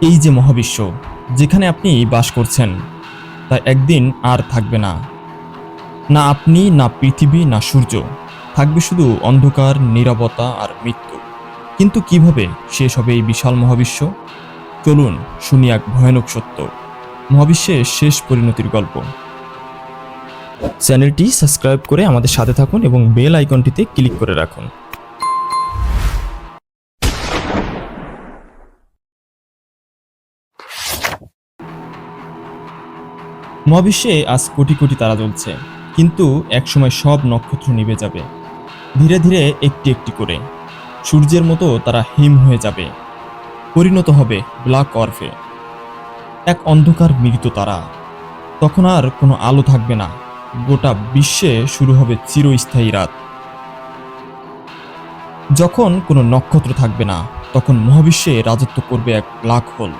এই যে মহাবিশ্ব যেখানে আপনি বাস করছেন তা একদিন আর থাকবে না। না আপনি, না পৃথিবী, না সূর্য। থাকবে শুধু অন্ধকার, নীরবতা আর মৃত্যু। কিন্তু কিভাবে শেষ হবে এই বিশাল মহাবিশ্ব? চলুন শুনি এক ভয়ানক সত্য, মহাবিশ্বের শেষ পরিণতির গল্প। চ্যানেলটি সাবস্ক্রাইব করে আমাদের সাথে থাকুন এবং বেল আইকনটিতে ক্লিক করে রাখুন। মহাবিশ্বে আজ কোটি কোটি তারা জ্বলছে, কিন্তু একসময় সব নক্ষত্র নিভে যাবে। ধীরে ধীরে একটি একটি করে সূর্যের মতো তারা হিম হয়ে যাবে, পরিণত হবে ব্ল্যাক অর্ফে, এক অন্ধকার মৃত তারা। তখন আর কোনো আলো থাকবে না, গোটা বিশ্বে শুরু হবে চিরস্থায়ী রাত। যখন কোনো নক্ষত্র থাকবে না, তখন মহাবিশ্বে রাজত্ব করবে এক ব্ল্যাক হোল।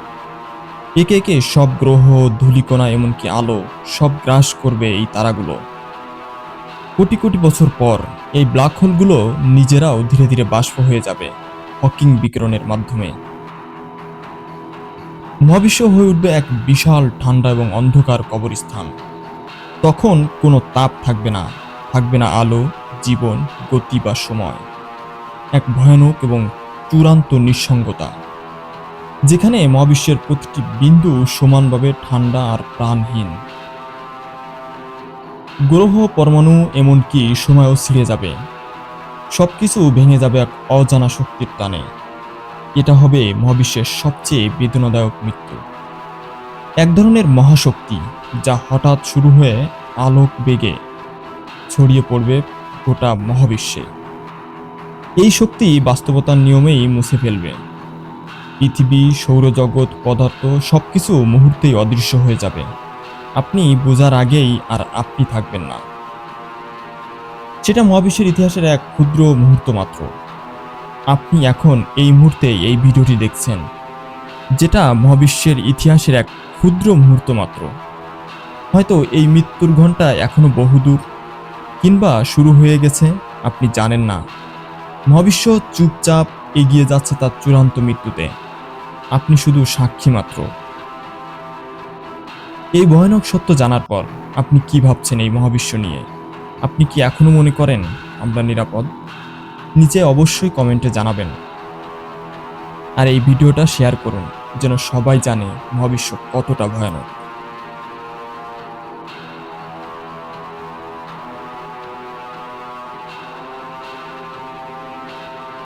একে একে সব গ্রহ, ধূলিকণা, এমনকি আলো সব গ্রাস করবে এই তারাগুলো। কোটি কোটি বছর পর এই ব্ল্যাক হোলগুলো নিজেরাও ধীরে ধীরে বাষ্প হয়ে যাবে হকিং বিকিরণের মাধ্যমে। মহাবিশ্ব হয়ে উঠবে এক বিশাল ঠান্ডা এবং অন্ধকার কবরস্থান। তখন কোনো তাপ থাকবে না, থাকবে না আলো, জীবন, গতি বা সময়। এক ভয়ানক এবং চূড়ান্ত নিঃসঙ্গতা, যেখানে মহাবিশ্বের প্রতিটি বিন্দু সমানভাবে ঠান্ডা আর প্রাণহীন। গ্রহ, পরমাণু, এমনকি সময়ও ছিঁড়ে যাবে। সবকিছু ভেঙে যাবে এক অজানা শক্তির টানে। এটা হবে মহাবিশ্বের সবচেয়ে বেদনাদায়ক মৃত্যু। এক ধরনের মহাশক্তি যা হঠাৎ শুরু হয়ে আলোক বেগে ছড়িয়ে পড়বে গোটা মহাবিশ্বে। এই শক্তি বাস্তবতার নিয়মেই মুছে ফেলবে পৃথিবী, সৌরজগৎ, পদার্থ, সবকিছু মুহূর্তেই অদৃশ্য হয়ে যাবে। আপনি বোঝার আগেই আর আপনি থাকবেন না। সেটা মহাবিশ্বের ইতিহাসের এক ক্ষুদ্র মুহূর্ত মাত্র। আপনি এখন এই মুহূর্তে এই ভিডিওটি দেখছেন, যেটা মহাবিশ্বের ইতিহাসের এক ক্ষুদ্র মুহূর্ত মাত্র। হয়তো এই মৃত্যুর ঘণ্টা এখনো বহুদূর, কিংবা শুরু হয়ে গেছে, আপনি জানেন না। মহাবিশ্ব চুপচাপ এগিয়ে যাচ্ছে তার চূড়ান্ত মৃত্যুতে। আপনি শুধু সাক্ষী মাত্র। এই ভয়ানক সত্য জানার পর আপনি কি ভাবছেন এই মহাবিশ্ব নিয়ে? আপনি কি এখনো মনে করেন আমরা নিরাপদ? নিচে অবশ্যই কমেন্টে জানাবেন। আর এই ভিডিওটা শেয়ার করুন, যেন সবাই জানে মহাবিশ্ব কতটা ভয়ানক।